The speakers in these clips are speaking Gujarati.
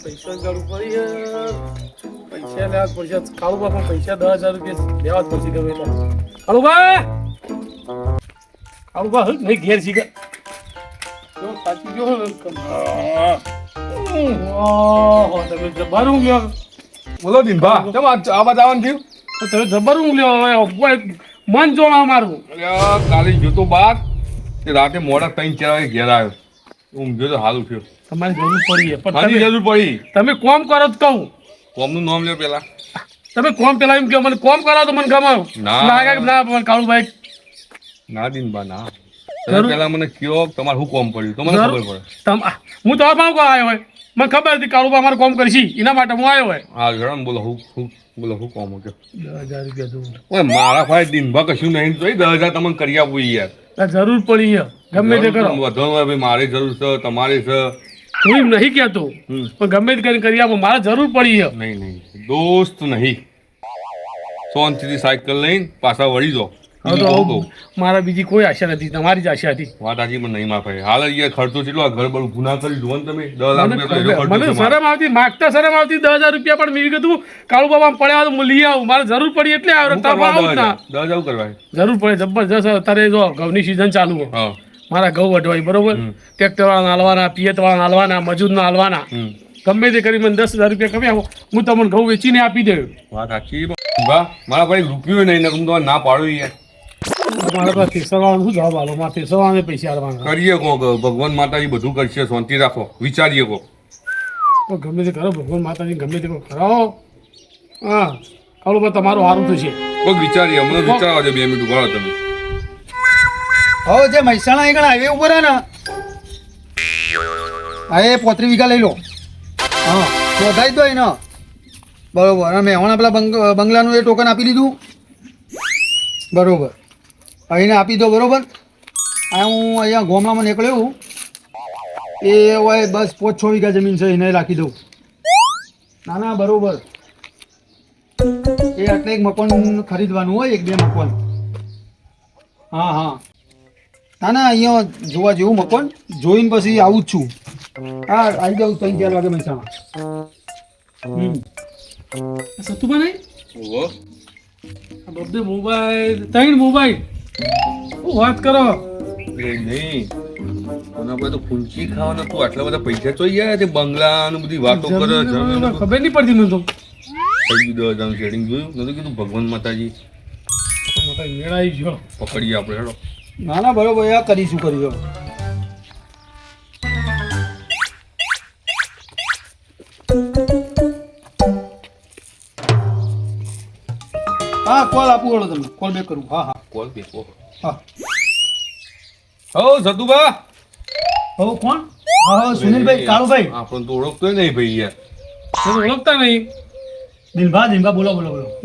પૈસા કાઢવું પડી પૈસા લેવા જ પડશે કાળુબા પણ પૈસા 10,000 રૂપિયા લેવા જ પડશે ગમે તો કાળુબા નહીં ઘેર શીખે સાચી ગયો તમે જબર ઊંઘ્યો બોલો દિનભા કેમ આ બાદ આવવાનું થયું તમે જબર ઊંઘ્યો મન જોવા મારું કાલે જોતો બાદ તે રાતે મોડા 3-4 વાગે ઘેર આવ્યો ઊંઘ્યો તો સારું થયું તમારી જરૂર પડી પણ મારી જરૂર પડી તમે કોમ કરો તો કહું કોમનું નામ લ્યો પેલા તમે કોમ પેલા એમ કહો મને કોમ કરાવો તો મને ગમાવ ના મને કાળુભાઈ ના દિનભા ના તમે પેલા મને કયો તમારે શું કોમ પડ્યું તો મને ખબર પડે હું તમારા ભાવ આવ્યો હોય મને ખબર હતી કાળુબા અમારે કોમ કરશી એના માટે હું આવ્યો હોય હા જણાવ બોલો હું કોમ કયો 10,000 રૂપિયા દઉં ઓય મારા ભાઈ દિનભા કશું નહીં તો 10,000 તમને કરી આપું યાર જરૂર પડી ગમે તે કરો વધુ ભાઈ મારી જરૂર છે તમારી છે હું એમ નહીં કહેતો પણ ગમે તે કરી આપો મારે જરૂર પડી નહીં દોસ્ત નહીં શાંતિથી સાયકલ લઈને પાછા વળી જાઓ મારા બીજી કોઈ આશા નથી તમારી જ આશા હતી વાત આજે પણ નહીં માફે હાલ અહીંયા ખર્ચો કેટલો ઘર બળ ગુના કરી જુઓ ને તમે 10 લાખ રૂપિયા મને શરમ આવતી માગતા શરમ આવતી 10,000 રૂપિયા પણ મેં કીધું કાળુબાબા પડ્યા તો હું લઈ આવું મારે જરૂર પડી એટલે આવ્યો 10,000 કરવા જરૂર પડે જબરજસ્ત અત્યારે જો ઘઉંની સિઝન ચાલુ હોય મારા ઘઉં વઢવાય બરોબર ટ્રેક્ટર વાળા હાલવાના પિયત વાળા હાલવાના મજૂરના હાલવાના ગમે તે કરી મને 10,000 રૂપિયા કમ્યા હું તમને ઘઉં વેચીને આપી દઉં વાત સાચી મારા ભાઈ રૂપિયો નહીં ને તમે ના પાડો યાર મારા પાસે થેસરવાળાનું શું જવાબ આલો મારે થેસરવાળાને પૈસા આલવાના કરીએ કો ભગવાન માતાજી બધું કરશે શાંતિ રાખો વિચારીએ કો ગમે તે કરો ભગવાન માતાજી ગમે તે કરાવો હા કાળુબા તમારું સારું થશે કોઈ વિચારીએ હમણાં વિચારવા દે 2 મિનિટ ઉભા રહો તમે હવે જે મહેસાણા આગળ હાઈવે ઉપર હે ને હા એ 35 વીઘા લઈ લો હા શોધાઈ દો ને બરોબર અમે હમણાં પેલા બંગલાનું એ ટોકન આપી દીધું બરોબર અહીંને આપી દો બરોબર આ હું અહીંયા ગામડામાં નીકળ્યો એ હોય બસ 5-6 વીઘા જમીન છે એને રાખી દઉં ના બરોબર એ એટલે એક મકાન ખરીદવાનું હોય 1-2 મકાન હા ના અહીંયા જોવા જેવું મકાન જોઈને પછી આવું જ છું હા આવી જાઉં 3-4 વાગે મહેસાણા સતુભા નહીં બધે મોબાઈલ 3 મોબાઈલ શું વાત કરો નહીં કોના પર તો ફૂંચી ખાવાના તું આટલા બધા પૈસા તો યાર તે બંગલાનું બધી વાતો કરે ખબર નહીં પડતી મને તો થઈ ગયું 10,000 શેડિંગ જોયું નતું કીધું ભગવાન માતાજી મેળાઈ ગયો પકડીએ આપણે હેડો ના બરોબર આ કરીશું હા કોલ આપું બોલો તમે કોલ બેક કરું હા કોલ બે હા હો સતુભા હો કોણ હા સુનિલભાઈ કાળુભાઈ આપણને તો ઓળખતોય નહીં ભાઈ યાર ઓળખતા નહીં દિનભા બોલો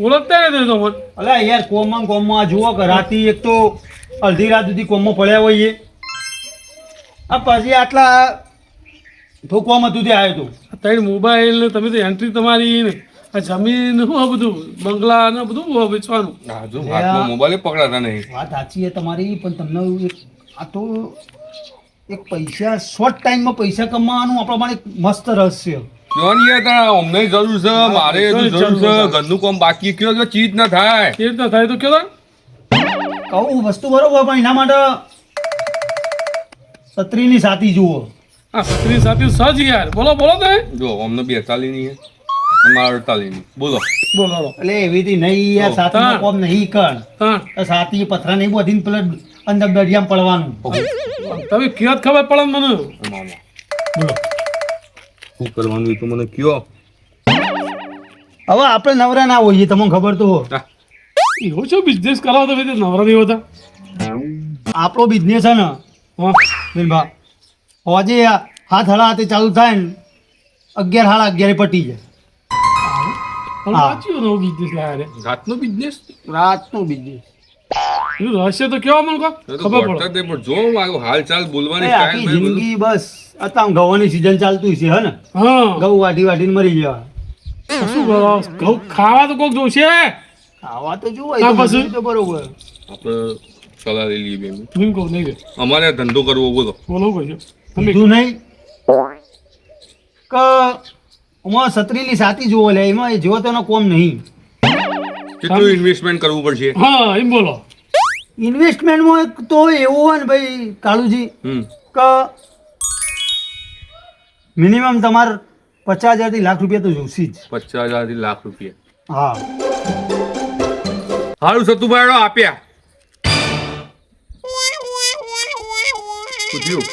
ઓળખતા નહીં તો મને અલા યાર કોમમાં જુઓ કે રાતી એક તો અડધી રાત સુધી કોમમાં પડ્યા હોઈએ આ પછી આટલા કોમ હતું તે આવ્યો હતો 3 મોબાઈલ તમે તો એન્ટ્રી તમારી ને આ જમીન શું આ બધું બંગલા ને બધું વેચવાનું હજુ હાથમાં મોબાઈલ પકડાતા નહીં વાત સાચી છે તમારી પણ તમને આ તો એક પૈસા શોર્ટ ટાઈમમાં પૈસા કમાવાનું આપણા માટે મસ્ત રહસ્ય ક્યાં યાર તારા અમને જરૂર છે મારે જરૂર છે ઘરનું કામ બાકી કયો ચીજ ના થાય ચીજ ના થાય તો કયો કહું વસ્તુ બરોબર પણ એના માટે છત્રીની સાથી જુઓ આ છત્રી સાથી સજ યાર બોલો તમે જો અમને 42 ની છે મારા 48 ની બોલો એટલે એવી રીતે નહીં યાર સાથી કોમ નહીં કર સાથી પથરા નહીં બોધીને પેલા અંદર દરિયામાં પડવાનું તમે ક્યાં ખબર પડે મને બોલો શું કરવાનું તો મને કયો હવે આપણે નવરા ના હોઈએ તમને ખબર તો હો એવો છો બિઝનેસ કરાવો તો નવરા નહીં હોતા આપણો બિઝનેસ છે ને બિલભા હોજે 7:30 ચાલુ થાય ને 11:30 પટી જાય રાતનો બિઝનેસ રહસ્ય તો કેવા મને ખબર પડે પણ જો હાલ ચાલ બોલવાની આખી જિંદગી બસ અત્યારે ઘઉંની સીઝન ચાલતું છે હે ને ઘઉં વાટીને મરી જવા શું કરો ઘઉં ખાવા તો કોક જોશે ખાવા તો જોવાય તો બરોબર આપણે સલાહ લઈ લઈએ બેન નહીં અમારે ધંધો કરવો બોલો બોલો કહીએ કીધું નહીં કે એમાં છત્રીની સાતી જુઓ લે એમાં એ જેવો તેનો કોમ નહીં. કેટલું ઇન્વેસ્ટમેન્ટ કરવું પડશે? હા એમ બોલો. ઇન્વેસ્ટમેન્ટમાં એક તો એવું હોય ને ભાઈ કાળુજી કે મિનિમમ તમારે 50,000 થી લાખ રૂપિયા તો જોશે જ. 50,000 થી લાખ રૂપિયા. હા સારું સતુભાઈ આપ્યા. શું થયું?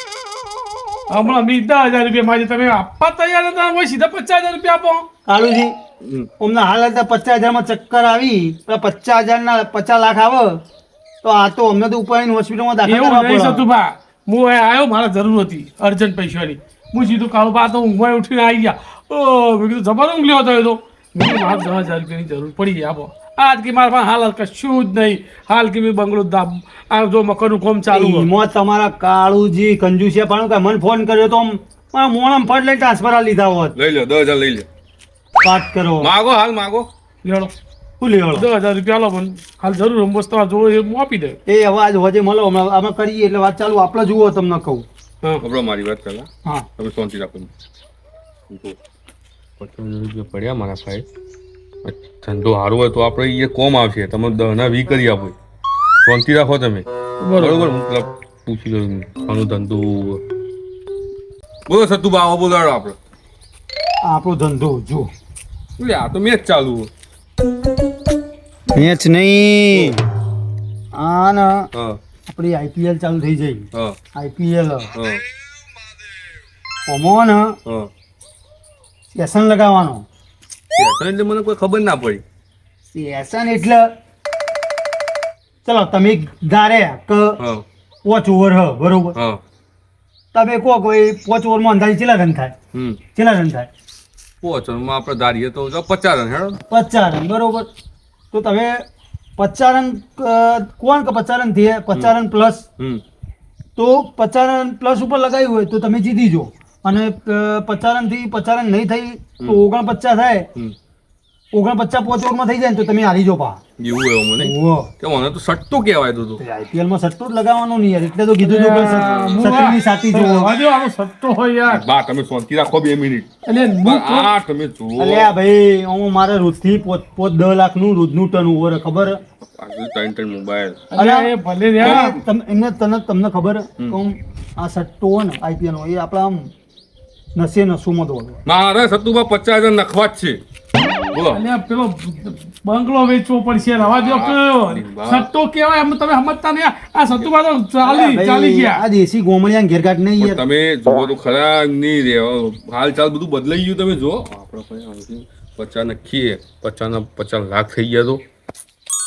હમણાં મેં 10,000 રૂપિયા મારી તમે આપવા તૈયાર હતા હોય સીધા 50,000 રૂપિયા આપો. કાળુજી અમને હાલ હતા 50,000 માં ચક્કર આવી પેલા 50,000 ના 50 લાખ આવે તો આ તો અમને તો ઉપાડીને હોસ્પિટલમાં દાખલ એવું કરવા નહીં પડે. સતુભા, હું અહીંયા આવ્યો મારે જરૂર હતી અર્જન્ટ પૈસાની. હું સીધું કાળુબા તો ઊંઘમાં ઉઠીને આવી ગયા. મેં કીધું જબર ઊંઘ લેવો થયો તો મેં કીધું મારે 10,000 રૂપિયાની જરૂર પડી આપો. આજ કે મારા પાસે હાલ કશું જ નહીં. હાલ કે મેં બંગલો આ જો મકાનનું કામ ચાલુ હોય. એમાં તમારા કાળુજી કંજુસિયા પાડું કે મને ફોન કર્યો તો મારા મોણમ ફટ લઈને ટ્રાન્સફર આ લીધા હોત. લઈ લો 10,000 લઈ લો. વાત કરો માગો હાલ માગો. લેવડો શું લેવડો 10,000 રૂપિયા લો મને હાલ જરૂર બસ તમારે જો એ હું આપી દે. એ હવે આજ હોજે મળો હમણાં અમે કરીએ એટલે વાત ચાલુ આપણે જુઓ તમને કહું. હા ખબર મારી વાત પહેલા હા તમે શાંતિ રાખો. 50,000 રૂપિયા પડ્યા મારા સાહેબ. ધંધો સારો હોય તો આપણે એ કોમ આવશે. તમે 10,000 કરી આપો. શાંતિ રાખો તમે. બરોબર હું પેલા પૂછી લઉં આનું ધંધો. બોલો સતુભા આવો બોલાડો આપણે. આપણો ધંધો જો એટલે આ તો મેચ ચાલુ. મેચ નહીં આ ના હા આપણી આઈપીએલ ચાલુ થઈ જાય. હા આઈપીએલ હા ઓમો ને હા. સેશન લગાવવાનો. એટલે મને કોઈ ખબર ના પડી. સેશન એટલે ચલો તમે ધારે કે હા 5 ઓવર હ બરોબર હા તમે કહો કોઈ 5 ઓવરમાં અંદાજે કેટલા રન થાય? કેટલા રન થાય? પોચરમાં આપણે ધારીએ તો 50 રન હેડો. 50 રન બરોબર. તો તમે 50 રન કોણ કે 50 રન થયા 50 રન પ્લસ તો 50 રન પ્લસ ઉપર લગાવ્યું હોય તો તમે જીતી જો. અને 50 રન થી 50 રન નહીં થઈ તો 49 થાય. 49 5 ઓવરમાં થઈ જાય ને તો તમે હારી જો પા. એવું એવું મને કે મને તો સટ્ટો કહેવાય તો આઈપીએલ માં સટ્ટો જ લગાવવાનો નહીં યાર એટલે તો કીધું હતું કે સત્રીની સાતી જો. હજુ આનો સટ્ટો હોય યાર. બા તમે શાંતિ રાખો 2 મિનિટ. એટલે આ તમે જુઓ અલ્યા ભાઈ હું મારે રોજથી 10 લાખનું રોજનું ટર્ન ઓવર ખબર. આગળ 3 મોબાઈલ. અલ્યા એ ભલે યાર તમને ખબર આ સટ્ટો હોય ને આઈપીએલ નો એ આપણા આમ નસોમાં દોડે. મારે સતુભા 50,000 નખવા જ છે. બોલો અલ્યા પેલો બંગલો વેચવો પડશે રવા દો કયો સટ્ટો કેવાય એમ તમે સમજતા નહીં. આ સટ્ટો તો ચાલી ગયા. આ દેશી ગોમડિયા ઘેરઘાટ નહીં પણ યાર. તમે જુઓ તો ખરા નહીં રે હાલ ચાલ બધું બદલાઈ ગયું. તમે જુઓ આપણે 50 નખીએ 50 ના 50 લાખ થઈ ગયા તો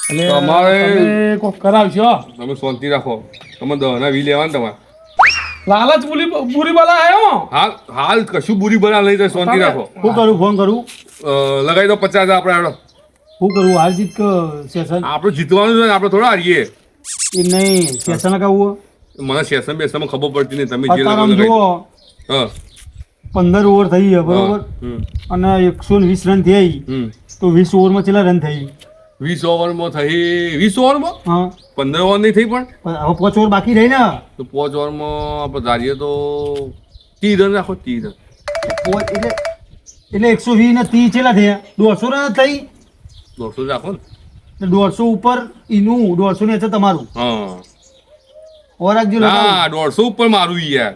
તમારે તમે કોક કરાવશો. તમે શાંતિ રાખો. તમે 10,000 લેવાના તમારે. લાલચ બુરી બલા આવ્યો. હાલ કશું બુરી બના નહીં થાય. શાંતિ રાખો. શું કરું ફોન કરું લગાવી દો 50,000 આપણે હેડો. શું કરું હાર જીત કે સેશન આપણે જીતવાનું છે ને આપણે થોડા હારીએ. એ નહીં સેશન લગાવવું મને સેશન બેસનમાં ખબર પડતી નહીં. તમે જે અત્યારે આમ લગાવી જુઓ હા 15 ઓવર થઈ ગયા બરોબર અને 120 રન થઈ તો 20 ઓવરમાં કેટલા રન થઈ? 20 ઓવરમાં થઈ 20 ઓવરમાં હા 15 ઓવર નહીં થઈ પણ હવે 5 ઓવર બાકી રહી ને તો 5 ઓવરમાં આપણે ધારીએ તો 30 રન રાખો. 30 રન એટલે 120 ને 30 કેટલા થયા? 150 રન થઈ 200 રાખો ને. 150 ઉપર એનું 150 ને છે તમારું હા ઓવર રાખજો ના 150 ઉપર મારું યાર.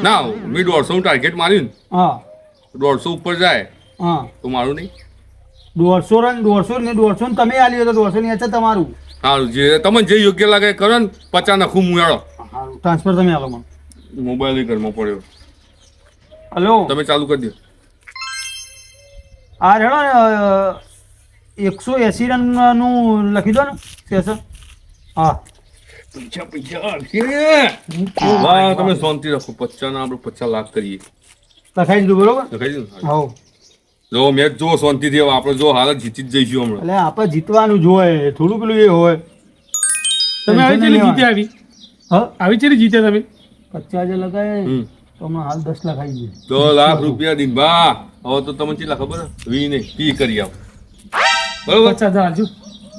ના મેં 150 નું ટાર્ગેટ માર્યું ને હા 150 ઉપર જાય હા તો મારું નહીં. 150 રન 150 ને 150 ને તમે આલ્યો તો 150 ની છે તમારું. સારું જે તમને જે યોગ્ય લાગે એ કરો ને. 50 નાખું હું હેડો. સારું ટ્રાન્સફર તમે આલો મને. મોબાઈલ ઘરમાં પડ્યો. હલો તમે ચાલુ કરી દો. આ રેડો ને 180 રન નું લખી દો ને સેશન. હા વાહ તમે શાંતિ રાખો. 50 ના આપણે 50 લાખ કરીએ. લખાઈ દીધું બરોબર. લખાઈ દીધું ને? હા જો મેચ જો શાંતિથી હવે આપણે જો હાલત જીતી જ જઈશું હમણાં. એટલે આપણે જીતવાનું જોઈએ થોડું પેલું એ હોય. તમે આવી ચેલી જીતે આવી હા આવી ચેલી જીતે તમે 50,000 લગાય તો હમણાં હાલ 10 લાખ આવી ગયું. 10 લાખ રૂપિયા દિનભા. હવે તો તમને કેટલા ખબર હે? 20 નહીં 30 કરી આવો. બરોબર 50,000 હજુ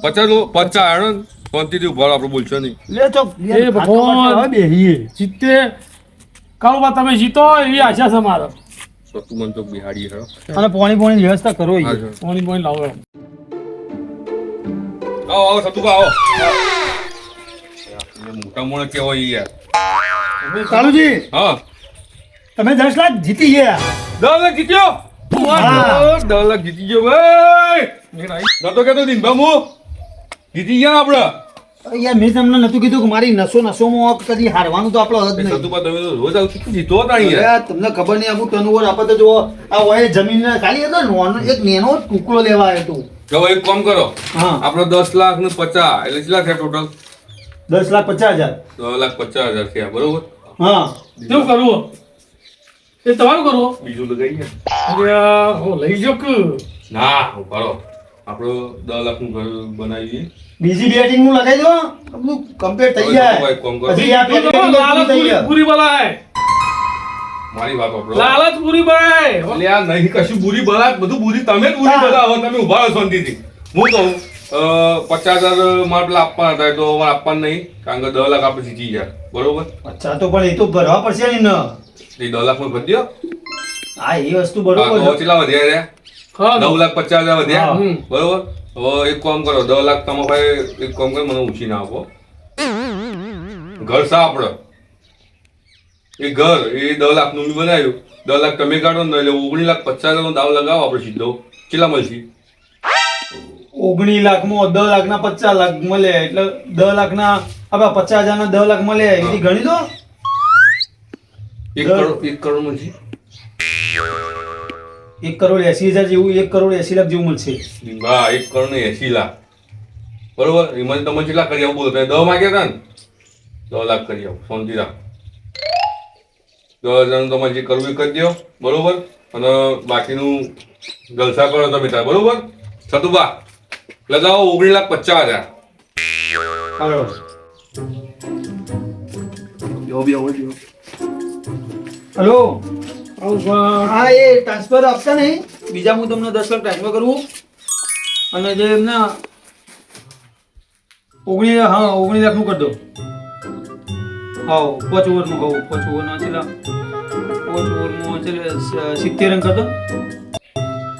50 લો 50 હેડો ને. શાંતિથી ઉભા રહો. આપણે બોલશો નહીં. લે ચોક એ ભગવાન. બેહીએ જીતે કાળુબા તમે જીતો એવી આશા છે મારો. સતુ મન તો બિહાડી હેરો અને પાણી વ્યવસ્થા કરો હા, જો. પાણી લાવો આવો આવો સતુભા આવો મોટા મોણા કેવો યાર કાળુજી હા તમે 10 લાખ જીતી ગયા 10 લાખ જીત્યો હા. 10 લાખ જીતી ગયો ભાઈ નતો કેતો દિનભા હું જીતી ગયા ને આપડે યાર મેં તમને નતું કીધું કે મારી નસોમાં કદી હારવાનું તો આપણો હદ નહીં સતુભા તમે તો રોજ આવતી જીતો હતા યાર અરે, તમને ખબર નહીં આવું ટર્નઓવર આપે તો જો આ હોય જમીન ખાલી હતો નોનો એક નેનો ટુકડો લેવા આવ્યો તું જો એક કામ કરો હા આપડે 10 લાખ ને 50 એટલે કેટલા થયા ટોટલ 10,50,000 10,50,000 થયા બરોબર હા શું કરવું એ તમારું કરવું બીજું તો કઈ અરે હું લઈ જો કે ના હું કરો આપણો 10 લાખ નું ઘર બનાવીએ બીજી બેટિંગ નું લગાઈ દો આપણું કમ્પ્લીટ થઈ જાય ભાઈ, કોમ કરો. હજી આ બીજું તો batting લાલચ થઈ જાય પૂરી બલાય મારી વાત આપણો લાલચ પૂરી બલાય એટલે આ નહીં કશું બુરી બલાત બધું બુરી તમે જ બુરી હા. બલાવો તમે ઉભા રહો શાંતિથી હું કહું 50,000 મારે પેલા આપવાના હતા એ તો અમારે આપવાના નહીં કારણ કે 10 લાખ આપણે જીતી ગયા બરોબર અચ્છા તો પણ એ તો ભરવા પડશે ને એ 10 લાખ માં ભરી દો હા એ વસ્તુ હા, બરોબર તો કેટલા વધ્યા રહ્યા હા 9,50,000 વધ્યા હા. બરોબર હવે એક કામ કરો 10 લાખ તમે ભાઈ એક કામ કરી મને ઉછી ના આપો ઘર સા આપડે એ ઘર એ 10 લાખ નું બી બનાવ્યું 10 લાખ તમે કાઢો ને એટલે 19,50,000 નો દાવ લગાવો આપણે સીધો કેટલા મળશે 19 લાખમાં 10 લાખના 50 લાખ મળે એટલે 10 લાખના હવે 50,000 ના 10 લાખ મળે એથી ગણી દો 1 કરોડ મળશે 1 કરોડ 80,000 જેવું 1 કરોડ 80 લાખ જેવું મળશે હા 1 કરોડ ને 80 લાખ બરોબર એમાં તમે કેટલા કરી આવો બોલો તમે 10 માંગ્યા હતા ને 10 લાખ કરી આવો શાંતિ રાખ 10,000 તમારે જે કરવું એ કરી દો બરોબર અને બાકીનું જલસા કરો તમે તાર બરોબર સતુભા લગાવો 19,50,000 હાલો હેલો હા એ ટ્રાન્સફર આપતા નહીં બીજા હું તમને 10 લાખ ટ્રાન્સફર કરવું અને જે એમને 19 લાખનું કરી દો હા 5 ઓવરનું હોવ 5 ઓવરના છેલ્લા 5 ઓવરમાં છેલ્લે 70 રન કરી દો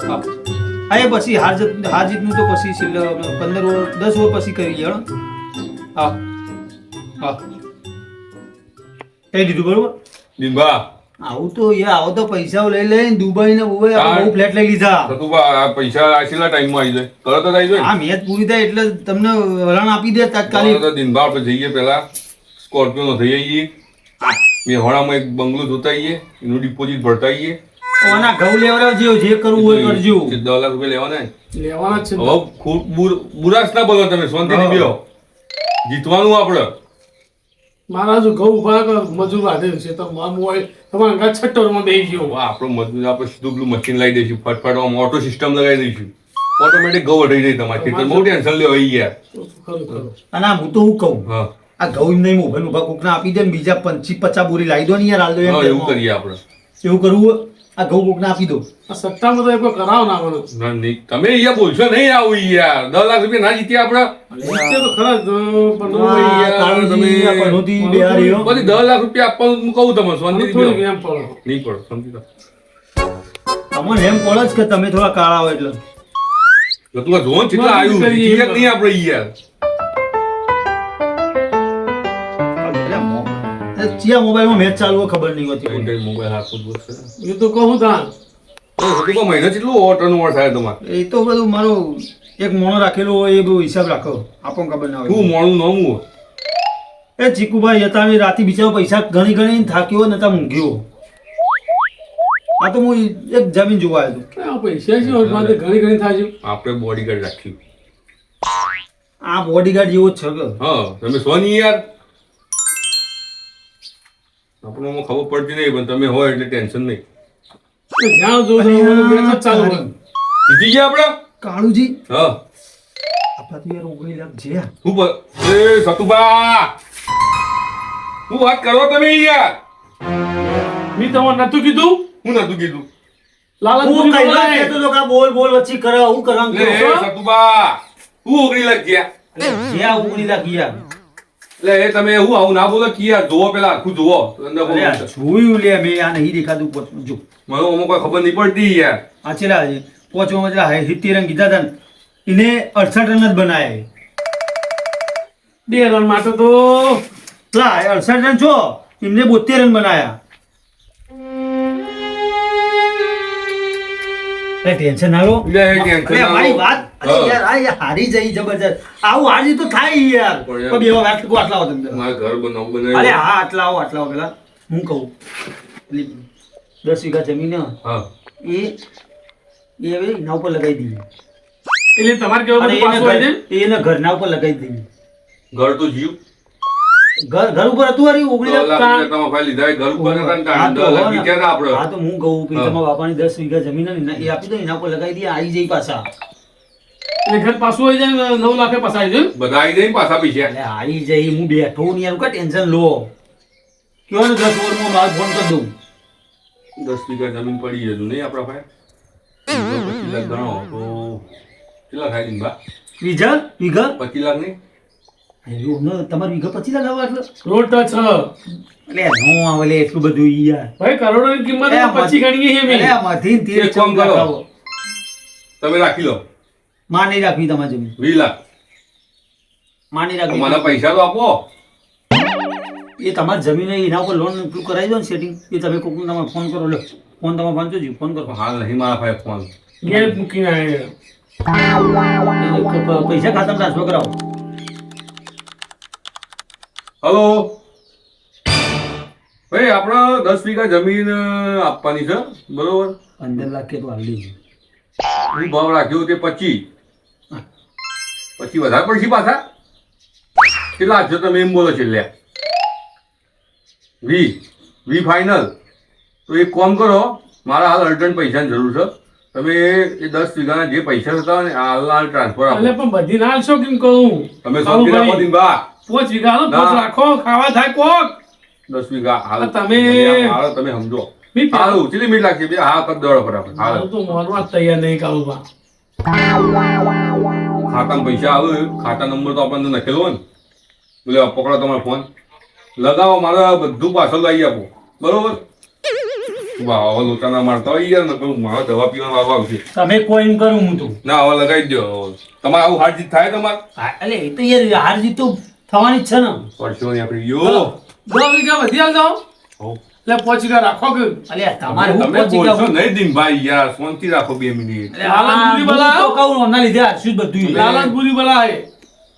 હા હા એ પછી હાર જીતનું તો પછી છેલ્લે 15 ઓવર 10 ઓવર પછી કરી યાર હા હા કહી દીધું બરોબર દિનભા આવું તો યાર આવો તો પૈસા લઈ લઈને દુબઈ ને બુબઈ આપણે બહુ ફ્લેટ લઈ લીધા સતુભા આ પૈસા આ છેલ્લા ટાઈમમાં આવી જાય તરત જ આવી જાય આ મેચ પૂરી થાય એટલે તમને વલણ આપી દે તાત્કાલિક તો દિનભા આપણે જઈએ પેલા સ્કોર્પિયો નો થઈ આવીએ મેહોણામાં એક બંગલો જોતા આવીએ એનું ડિપોઝિટ ભરતા આવીએ આના ઘઉં લેવડાવજો જે કરવું હોય કરજો 10 લાખ રૂપિયા લેવાના લેવાના જ છે હવે ખૂબ બુરાશ ના બોલો તમે શાંતિથી બેહો જીતવાનું આપણે મારા જો ઘઉં ઉભા કર મજૂર વાઢે છે તો મામ હોય તમારા અંગા છટ્ટરમાં બેસી ગયો આપણું મજબૂત આપણે સીધું પેલું મશીન લાવી દઈશું ફટફટ ઓટો સિસ્ટમ લગાવી દઈશું ઓટોમેટિક ઘઉં વઢાઈ જાય તમારે ખેતર બહુ ટેન્શન લેવા આવી ગયા ખરું ખરું અને આ હું તો હું કહું હા આ ઘઉં એમ નહીં મોબાઈલ ઉભા કોકને આપી દે ને બીજા 50 બોરી લાવી દો ને યાર હાલ દો એમ હા, એવું કેમ? કરીએ આપણે એવું કરવું આ ઘઉં કોકને આપી દો આ સટ્ટામાં તો એક કરાવ ના મને ના, નહીં. તમે અહીંયા બોલશો નહીં આવું યાર 10 લાખ રૂપિયા ના જીત્યા આપણે જીતે તો ખરા જ, પણ આ યાર, કાળુજી, આ તમે- પનોતી બિહારીઓ. પછી 10 લાખ રૂપિયા આપવાનું હું કહું તમને શાંતિથી થોડીક બેહો. એમ પડે નહીં પડો સમજી લો અમને એમ પડે જ કે તમે થોડા કાળા હોય એટલે તો તું આ જોવો ને કેટલા મજબૂત આવ્યું કરીએ જીત્યા જ નહીં આપણે યાર ચિયા મોબાઈલમાં મેચ ચાલુ હોય ખબર નહીં હોતી કઈ કઈ મોબાઈલ હાથમાં જ બસ છે. એ તો કહું તા તો સતુભા મહિને કેટલું ઓવર થાય તમારે એ તો બધું મારો એક મોણો રાખેલો હોય એ બધું હિસાબ રાખો આપણને ખબર ના શું હોય મોણું નોમું એ ચીકુભાઈ હતા અમે રાતે બિચારો પૈસા ગણી ગણી થાક્યો નતા મૂંઘ્યો આ તો હું એક જમીન જોવા આવ્યો હતો આ પૈસા છે હવે મારે ઘણી ઘણી થાય છે આપણે બોડીગાર્ડ રાખ્યું આ બોડીગાર્ડ જેવો જ છે કે હા તમે છો નહીં યાર આપણને ખબર પડતી નહીં પણ તમે હોય એટલે ટેન્શન નહીં જ્યાં જો મેચ જ ચાલુ હોય જીતી ગયા આપણે કાળુજી હા આપણા તો યાર 19 લાખ જ્યાં હું એ સતુભા હું વાત કરો તમે યાર મેં તમને નતું કીધું હું નતું કીધું લાલચ હું પૂરી કઈ વાત બલાય. કહેતો તો કે આ બોલ બોલ વચ્ચે કરે હું કરવાનું લે કહો છો? સતુભા હું 19 લાખ ગયા જ્યાં 19 લાખ યાર એટલે એ તમે એવું આવું ના બોલો કે યાર જોવો પેલા આખું જોવો અંદર અરે આ જોયું લે મેં આ નહીં દેખાતું પોચમાં જો મને અમુક કોઈ ખબર નહીં પડતી યાર આ છેલ્લા પોચમાં પેલા 70 રન કીધા હતા ને એને 68 રન જ બનાયા 2 રન માટે તો પેલા 68 રન છો એમને 72 રન બનાયા ટેન્શન ના લો અરે મારી વાત અરે યાર આ યાર હારી જઈ જબરજસ્ત આવું હારી તો થાય યાર પણ બે વાત કો આટલા આવો તમે મારે ઘર બનાવું અરે બનાવ્યું હા આટલા આવો પેલા હું કહું પેલી 10 વીઘા જમીન હા એ હવે એના ઉપર લગાવી દઈએ એટલે તમારે કેવું અને બધું પાછું હોય છે એના ઘરના ઉપર લગાવી દઈએ ઘર તો જીવ ઘર ઉપર હતું અરે 19 10 લાખ રૂપિયા તમે ભાઈ લીધા એ ઘર ઉપર હતા ને હા તો 10 લાખ વિચાર આપણે હા તો હું કહું કે હા. તમારા બાપાની 10 વીઘા જમીન હતી ને એ આપી દો એના ઉપર લગાવી દઈએ આવી જઈ પાછા એટલે ઘર પાછું હોય જાય 9 લાખે પસાય છે બધા આવી જઈને પાછા પૈસા એટલે આવી જઈ હું બેઠો ને યાર કઈ ટેન્શન લો કયો ને 10 ઓવરમાં મારે ફોન કરી દઉં 10 વીઘા જમીન પડી હજુ નહીં આપણા ભાઈ 25 લાખ ગણો તો કેટલા થાય દિનભા વીઘા 25 લાખ નહીં એવું ન તમારે વીઘા 25 લાખ આવે એટલે રોડ ટચ હ એટલે નો આવે લે એટલું બધું ઈ યાર ભાઈ કરોડોની કિંમત અરે પછી ગણીએ છે મેં અરે મધીન 13 એક કામ 14 લાખ કરો. આવો. તમે રાખી લો માં નહીં રાખવી તમારી જમીન 20 લાખ માં નહીં તો રાખવી મને પૈસા તો આપો એ તમારી જમીન હોય એના ઉપર લોન પેલું કરાવી દો ને સેટિંગ એ તમે કોકને તમારે ફોન કરો લો ફોન તમારે પાંચો જી ફોન કરો હાલ નહીં મારા ભાઈ ફોન ઘેર મૂકીને આવ્યા પૈસા ખાતામાં ટ્રાન્સફર કરાવો હલો ભાઈ આપણે 10 વીઘા જમીન આપવાની છે બરોબર 15 લાખ કે તો હાલ દેજો હું ભાવ રાખ્યો તે 25 પછી વધારે પડશે પાછા કેટલા આપશો તમે એમ બોલો છે લે 20 ફાઇનલ તો એક કામ કરો મારા હાલ અર્જન્ટ પૈસાની જરૂર છે તમે એ 10 વીઘાના જે પૈસા થતા હોય ને હાલ ટ્રાન્સફર આપો એટલે પણ બધી ના હાલશો કેમ કહું તમે શાંતિ રાખો દિનભા 5 વીઘા નો ના. રાખો ખાવા થાય કોક 10 વીઘા હાલ તમે- હાલ તમે સમજો બી હાલ કેટલી મિનિટ લાગશે બે હા કદ દોડો ફટાફટ હાલ મારું તો મોરવા જ તૈયાર નહીં કાળુભા ખાતામાં પૈસા આવે ખાતા નંબર તો આપણને લખેલો હોય ને બોલે પકડો તમારો ફોન લગાવો મારા બધું પાછળ લાવી આપો બરોબર વાહ હવે લોચા ના મારતા હોય યાર ને મારા દવા પીવાનો વારો આવશે તમે કોઈ એમ કરું હું તો ના હવે લગાવી દો તમારે આવું હાર જીત થાય તમારે એટલે એ તો યાર હાર જીત તો થવાની જ છે ને પડશો નહીં આપણે યો 10 વીઘા વધી હાલ જાઓ એટલે 5 વીઘા રાખો કે અલ્યા તમારે હું તમે પહોંચી બોલશો ગયો નહીં દિનભાઈ યાર શાંતિ રાખો 2 મિનિટ લાલચ બુરી બલા તો કહું ઓના લીધે હારશું જ બધું લાલચ બુરી બલા હે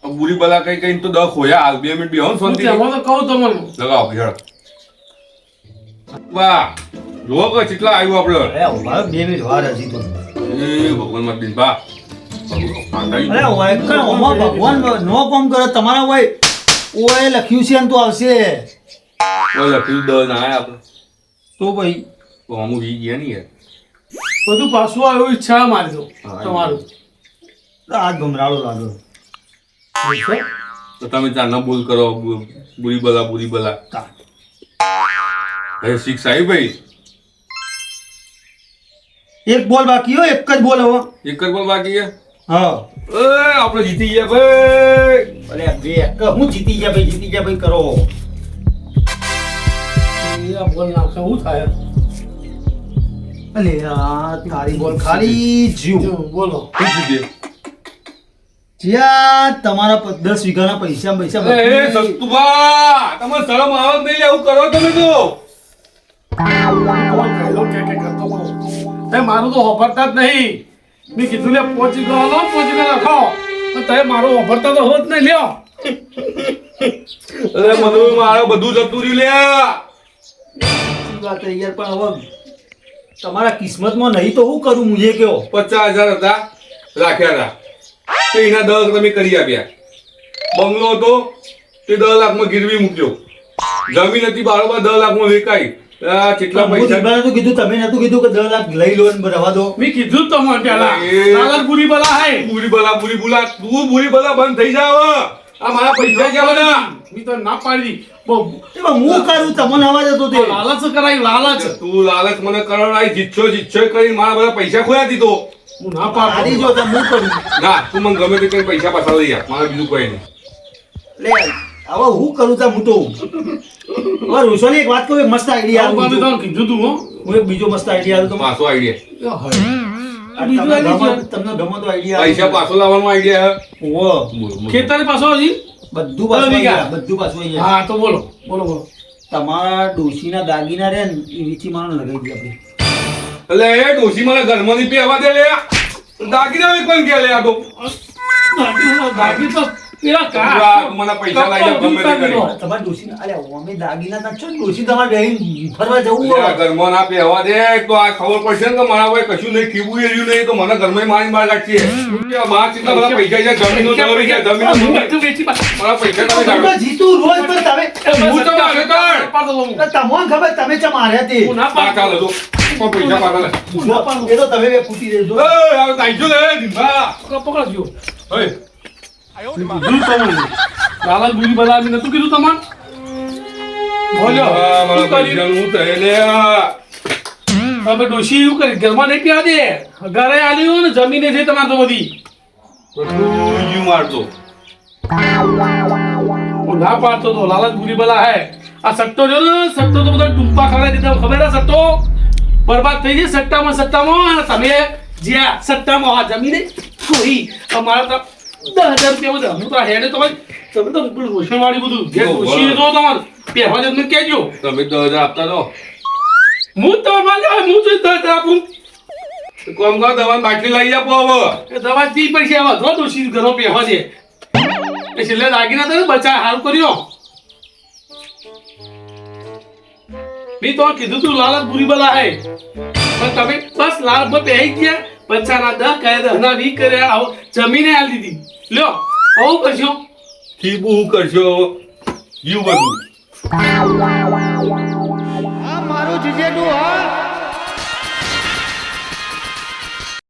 બુરી બલા કઈ કઈ તો દખ હોય હાલ 2 મિનિટ બી હો હું શાંતિ તેમાં તો કહું તમને લગાવો હેડ વાહ જો કે કેટલા આવ્યું આપણે અરે ઉભા 2 મિનિટ વાર હજી તો એ ભગવાન માં દિનભા અરે ઓય કણ ઓમાં ભગવાન નો કોમ કરે તમારા ઓય ઓય લખ્યું છે ને તો આવશે ઓલા લખ્યું દ ના આયા આપણે તો ભાઈ તો અમુક ઈ ગયા નહીં યાર બધું પાછું આવ્યું ઈચ્છા મારી દો હા, તમારું આ ગમરાળો લાગ્યો તો તમે ત્યાં ન બોલ કરો બુરી બલા હવે શીખ સાહેબ ભાઈ એક બોલ બાકી હો એક જ બોલ હવે એક જ બોલ બાકી છે હા એ આપણે જીતી ગયા ભાઈ અરે બે હું જીતી ગયા ભાઈ કરો એ આ બોલ નાખે શું થાય અલે આ તારી બોલ ખાલી જીવ જો બોલો શું જીતે જ્યાં તમારા 10 વીઘાના પૈસા એ બધું- સસ્તુભા તમે શરમ આવે નહીં લે એવું કરો તમે તો કોણ કહેલો કે કરતો કહું તે મારું તો વાપરતા જ નહીં મેં કીધું લે 5 વીઘા હાલો 5 વીઘા રાખો પણ તમે મારું વાપરતા તો હોત નહીં લ્યો અરે મને મારે બધું જતું રહ્યું લે સાચી વાત છે યાર પણ હવે તમારા કિસ્મતમાં નહીં તો હું કરું મુજે કયો 50,000 હતા રાખ્યા હતા તો એના 10 તમે કરી આપ્યા બંગલો હતો તે 10 લાખમાં ગીરવી મૂક્યો જમીન હતી બારોબાર 10 લાખમાં વેચાઈ આ કેટલા હું પૈસા દીપાને તો કીધું તમે નતું કીધું કે 10 લાખ લઈ લો ને રહેવા દો મેં કીધું જ તમને પહેલા એ. લાલચ બુરી બલા હે બુરી બલા તું બુરી બલા બંધ થઈ જાવ આ મારા પૈસા ગયા બધા મેં તો ના પાડી બહુ એમાં હું કરું તમને અવાજ હતો તે લાલચ કરાવી લાલચ તું લાલચ મને કરાવડાવી જીતશો કરી મારા બધા પૈસા ખોયા દીધો હું ના હારી પાડું જો તો હું કરું ના તું મને ગમે તે કરીને પૈસા પાછા લઈ જા મારે બીજું કોઈ નહીં લે હવે હું કરું તા હું તો હવે રોશોની એક વાત કહું, એક મસ્ત આઈડિયા આવું બાબે તમને કીધું તું હો. હું એક બીજો મસ્ત આઈડિયા આવ્યો પાછો આઈડિયા બીજું આવી ગયું. તમને ગમો તો આઈડિયા પૈસા પાછો લાવવાનો આઈડિયા ઓહો ખેતરે પાછો હજી બધું પાછું આવી ગયા, બધું પાછું આવી ગયા. હા તો બોલો બોલો બોલો. તમારા ડોશીના દાગીના રે ને એ વીછી માનો લગાવી દઈએ આપણે. એટલે એ ડોશી મને ઘરમાંથી પહેવા દે લે દાગીના કોઈ કે લે આ તો બાકી તો પેલા તું મને પૈસા લાવી આપ ગમે તે કરી. તમારા ડોશીના અરે અમે દાગીના ના છો, ડોશી તમારે બેહીને ફરવા જવું લે આ હોય. ઘરમાં ના પહેવા દે તો આ ખબર પડશે ને કે મારા ભાઈ કશું નહીં ખીબું એર્યું નહીં તો મને ઘરમાં મારી બહાર રાખીએ મારા કેટલા બધા પૈસા છે જમીનો દોરી છે જમીનો મારા પૈસા તમે તમે કાઢો. જીતું રોજ પણ તમે હું તો મારે કર. તમને ખબર તમે ચમ માર્યા તે આ ચાલો તો પૈસા પાછા લે. એ તો તમે બે પૂછી દેજો. એ આ તાઈજો લે ધીમા. પકડજો. ઓય કીધું તમને. લાલા ગુરી બલાવી નતું કીધું તમારે? બોલ્યો. આ મારા શું કર્યું? પૈસાનું હું થયે લે હવે ડોશી એવું કરી ઘરમાં નહીં પ્યા દે ઘરે આલ્યું ને જમીને છે તમારે તો બધી બધું યુ મારતો હું ના પાડતો તો લાલચ બુરી બલા હે આ સટ્ટો જો ને સટ્ટો તો બધા ટૂંપા ખવડાવી દીધા ખબર હે સટ્ટો બરબાદ થઈ જાય સટ્ટામાં અને તમે જ્યાં સટ્ટામાં આ જમીને કોઈ અમારા તો 10,000 રૂપિયા બધા હું તો હેડે તો ભાઈ તમે તો રોશન વાળી બધું જે ડોશી જો તમારે પહેવા જ મને કહેજો તમે 10,000 આપતા તો હું તો માને હું તો 10,000 આપું કોમ કરો દવાની બાટલી લઈ આપો હવે એ દવા તી પૈસા આવા જો ડોશી ઘરો પહેવા દે એ છેલ્લે દાગીના તો બચા હાલ કર્યો મેં તો કીધું તું લાલચ બુરી બલા હે પણ તમે બસ લાલચ પર બેહી ગયા બચ્ચાના 10 કહે 10 ના 20 કર્યા આવો જમીને આલ દીધી લ્યો આવું કરશો ખીબું કરશો યુ બધું